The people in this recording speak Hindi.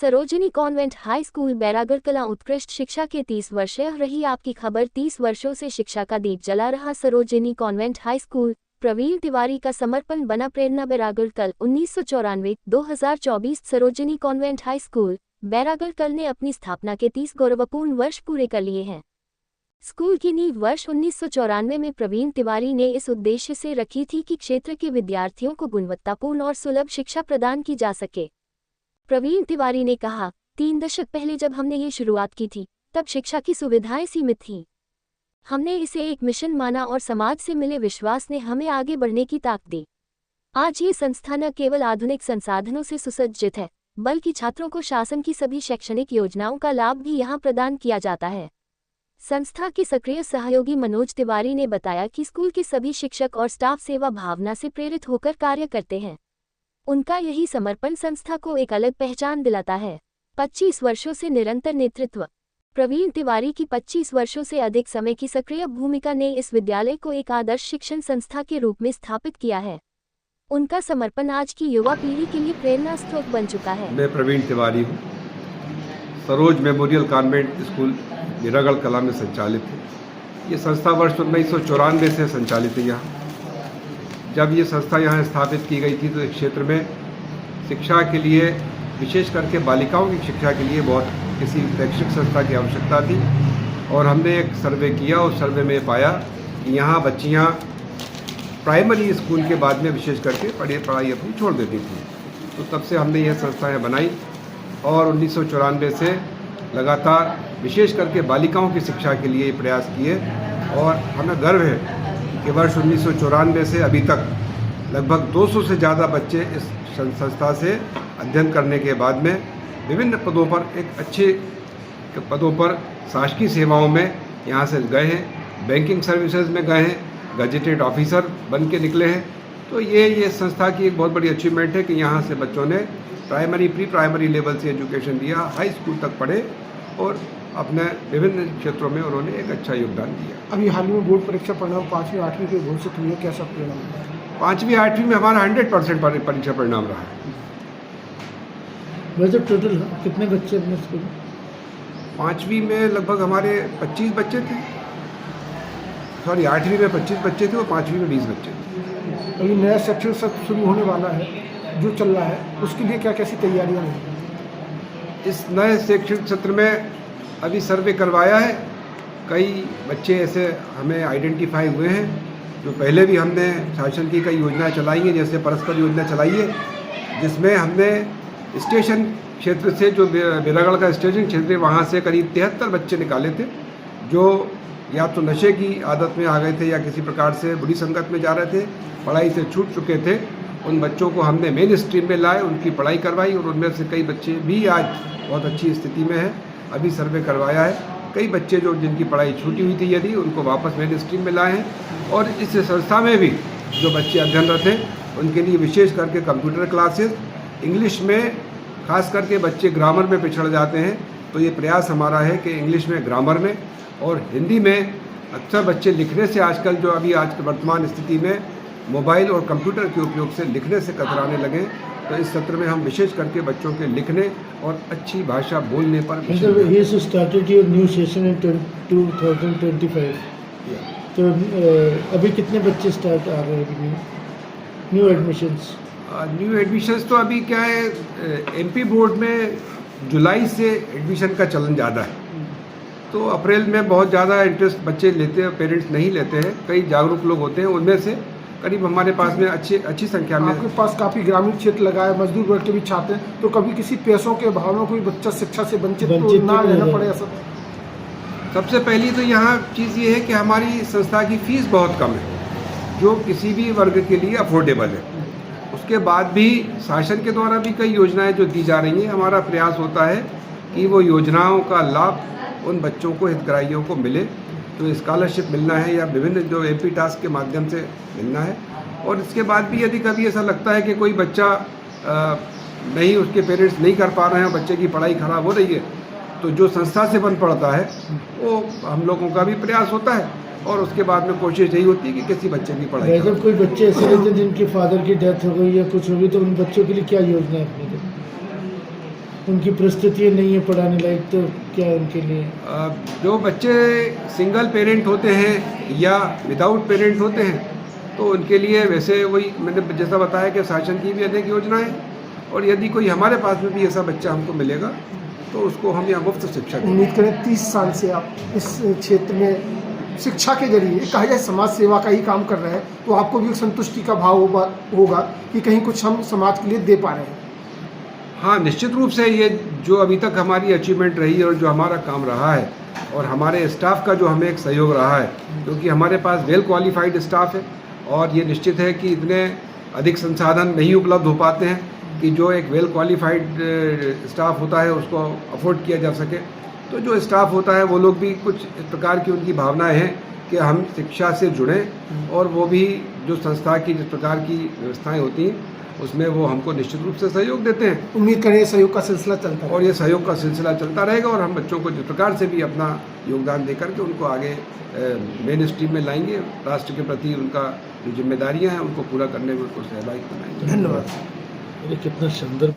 Sarojini convent high school Bairagarh Kalan उत्कृष्ट शिक्षा के 30 वर्षीय रही आपकी खबर। 30 वर्षों से शिक्षा का दीप जला रहा Sarojini convent high school Praveen Tiwari का समर्पण बना प्रेरणा। बैरागढ़ कल 1994-2024 Sarojini convent high school Bairagarh कल ने अपनी स्थापना के 30 गौरवपूर्ण वर्ष पूरे कर लिए हैं। स्कूल की नींव वर्ष 1994 में प्रवीण तिवारी ने इस उद्देश्य से रखी थी कि क्षेत्र के विद्यार्थियों को गुणवत्तापूर्ण और सुलभ शिक्षा प्रदान की जा सके। प्रवीण तिवारी ने कहा, 3 दशक पहले जब हमने ये शुरुआत की थी तब शिक्षा की सुविधाएं सीमित थीं। हमने इसे एक मिशन माना और समाज से मिले विश्वास ने हमें आगे बढ़ने की ताकत दी। आज ये संस्था न केवल आधुनिक संसाधनों से सुसज्जित है, बल्कि छात्रों को शासन की सभी शैक्षणिक योजनाओं का लाभ भी यहाँ प्रदान किया जाता है। संस्था के सक्रिय सहयोगी मनोज तिवारी ने बताया कि स्कूल के सभी शिक्षक और स्टाफ सेवा भावना से प्रेरित होकर कार्य करते हैं। उनका यही समर्पण संस्था को एक अलग पहचान दिलाता है। 25 वर्षों से निरंतर नेतृत्व। प्रवीण तिवारी की 25 वर्षों से अधिक समय की सक्रिय भूमिका ने इस विद्यालय को एक आदर्श शिक्षण संस्था के रूप में स्थापित किया है। उनका समर्पण आज की युवा पीढ़ी के लिए प्रेरणा स्रोत बन चुका है। मैं प्रवीण तिवारी हूँ। Saroj memorial convent school Bairagarh कला में संचालित है। ये संस्था वर्ष 1994 से संचालित है। यहाँ जब ये संस्था यहाँ स्थापित की गई थी तो इस क्षेत्र में शिक्षा के लिए, विशेष करके बालिकाओं की शिक्षा के लिए बहुत किसी शैक्षिक संस्था की आवश्यकता थी। और हमने एक सर्वे किया और सर्वे में पाया कि यहाँ बच्चियाँ प्राइमरी स्कूल के बाद में विशेष करके पढ़ाई अपनी छोड़ देती थी। तो तब से हमने यह संस्थाएँ बनाई और 1994 से लगातार विशेष करके बालिकाओं की शिक्षा के लिए प्रयास किए। और हमें गर्व है कि वर्ष 1994 से अभी तक लगभग 200 से ज़्यादा बच्चे इस संस्था से अध्ययन करने के बाद में विभिन्न पदों पर, एक अच्छे पदों पर शासकीय सेवाओं में यहाँ से गए हैं। बैंकिंग सर्विसेज में गए हैं, गजेटेड ऑफिसर बन के निकले हैं। तो ये संस्था की एक बहुत बड़ी अचीवमेंट है कि यहाँ से बच्चों ने प्राइमरी, प्री प्राइमरी लेवल से एजुकेशन दिया, हाई स्कूल तक पढ़े और अपने विभिन्न क्षेत्रों में उन्होंने एक अच्छा योगदान दिया। अभी हाल ही में बोर्ड परीक्षा परिणाम 5वीं 8वीं के घोषित हुई है, कैसा परिणाम? 5वीं 8वीं में हमारा 100% परीक्षा परिणाम रहा है। वैसे टोटल कितने बच्चे अपने स्कूल में? 5वीं में लगभग हमारे 25 बच्चे थे। 8वीं में 25 बच्चे थे और 5वीं में 20 बच्चे थे। अभी नया शैक्षणिक सत्र शुरू होने वाला है जो चल रहा है, उसके लिए क्या कैसी तैयारियां हैं? इस नए शैक्षणिक सत्र में अभी सर्वे करवाया है। कई बच्चे ऐसे हमें आइडेंटिफाई हुए हैं जो पहले भी हमने शासन की कई योजनाएं चलाई हैं, जैसे परस्पर योजना चलाई है, जिसमें हमने स्टेशन क्षेत्र से, जो बैरागढ़ का स्टेशन क्षेत्र है, वहाँ से करीब 73 बच्चे निकाले थे जो या तो नशे की आदत में आ गए थे या किसी प्रकार से बुरी संगत में जा रहे थे, पढ़ाई से छूट चुके थे। उन बच्चों को हमने मेन स्ट्रीम में लाए, उनकी पढ़ाई करवाई और उनमें से कई बच्चे भी आज बहुत अच्छी स्थिति में हैं। अभी सर्वे करवाया है, कई बच्चे जो जिनकी पढ़ाई छूटी हुई थी यदि उनको वापस मेन स्ट्रीम में लाए हैं। और इस संस्था में भी जो बच्चे अध्ययनरत हैं उनके लिए विशेष करके कंप्यूटर क्लासेस, इंग्लिश में खास करके बच्चे ग्रामर में पिछड़ जाते हैं, तो ये प्रयास हमारा है कि इंग्लिश में, ग्रामर में और हिंदी में अक्सर बच्चे लिखने से आजकल, जो अभी आज की वर्तमान स्थिति में मोबाइल और कंप्यूटर के उपयोग से लिखने से कतराने लगे। तो इस सत्र में हम विशेष करके बच्चों के लिखने और अच्छी भाषा बोलने पर तो अभी कितने बच्चे स्टार्ट आ रहे हैं न्यू एडमिशन्स? न्यू एडमिशन्स तो अभी क्या है, एमपी बोर्ड में जुलाई से एडमिशन का चलन ज़्यादा है, तो अप्रैल में बहुत ज़्यादा इंटरेस्ट बच्चे लेते हैं, पेरेंट्स नहीं लेते हैं। कई जागरूक लोग होते हैं, उनमें से करीब हमारे पास में अच्छी संख्या में। आपके पास काफ़ी ग्रामीण क्षेत्र लगा है, मजदूर वर्ग के भी छात्र हैं, तो कभी किसी पैसों के अभाव में कोई बच्चा शिक्षा से वंचित ना रहना पड़े ऐसा? सबसे पहली तो यहाँ चीज़ ये है कि हमारी संस्था की फ़ीस बहुत कम है, जो किसी भी वर्ग के लिए अफोर्डेबल है। उसके बाद भी शासन के द्वारा भी कई योजनाएं जो दी जा रही हैं, हमारा प्रयास होता है कि वो योजनाओं का लाभ उन बच्चों को, हितग्राहियों को मिले। तो स्कॉलरशिप मिलना है या विभिन्न जो एमपी टास्क के माध्यम से मिलना है। और इसके बाद भी यदि कभी ऐसा लगता है कि कोई बच्चा नहीं, उसके पेरेंट्स नहीं कर पा रहे हैं, बच्चे की पढ़ाई खराब हो रही है, तो जो संस्था से बन पड़ता है वो हम लोगों का भी प्रयास होता है और उसके बाद में कोशिश यही होती है कि किसी बच्चे की पढ़ाई। अगर कोई बच्चे ऐसे रहते हैं जिनके फादर की डेथ हो गई या कुछ हो गई, तो उन बच्चों के लिए क्या योजना है अपनी? उनकी परिस्थितियाँ नहीं है पढ़ाने लायक, तो क्या उनके लिए? जो बच्चे सिंगल पेरेंट होते हैं या विदाउट पेरेंट होते हैं तो उनके लिए वैसे वही मैंने जैसा बताया कि शासन की भी अनेक योजनाएं हैं, और यदि कोई हमारे पास में भी ऐसा बच्चा हमको मिलेगा तो उसको हम यहाँ मुफ्त शिक्षा देंगे। उम्मीद करें 30 साल से आप इस क्षेत्र में शिक्षा के जरिए कहा जाए समाज सेवा का ही काम कर रहे हैं, तो आपको भी एक संतुष्टि का भाव होगा कि कहीं कुछ हम समाज के लिए दे पा रहे हैं। हाँ, निश्चित रूप से ये जो अभी तक हमारी अचीवमेंट रही है और जो हमारा काम रहा है और हमारे स्टाफ का जो हमें एक सहयोग रहा है, क्योंकि हमारे पास वेल क्वालिफाइड स्टाफ है और ये निश्चित है कि इतने अधिक संसाधन नहीं उपलब्ध हो पाते हैं कि जो एक वेल क्वालिफाइड स्टाफ होता है उसको अफोर्ड किया जा सके। तो जो स्टाफ होता है वो लोग भी कुछ इस प्रकार की उनकी भावनाएं हैं कि हम शिक्षा से जुड़ें, और वो भी जो संस्था की जिस प्रकार की व्यवस्थाएं होती हैं उसमें वो हमको निश्चित रूप से सहयोग देते हैं। उम्मीद करें सहयोग का सिलसिला चलता है और ये सहयोग का सिलसिला चलता रहेगा और हम बच्चों को जिस प्रकार से भी अपना योगदान दे करके उनको आगे मेन स्ट्रीम में लाएंगे। राष्ट्र के प्रति उनका जो जिम्मेदारियां हैं उनको पूरा करने में उनको सहभागी बनाएंगे। धन्यवाद। अरे कितना सुंदर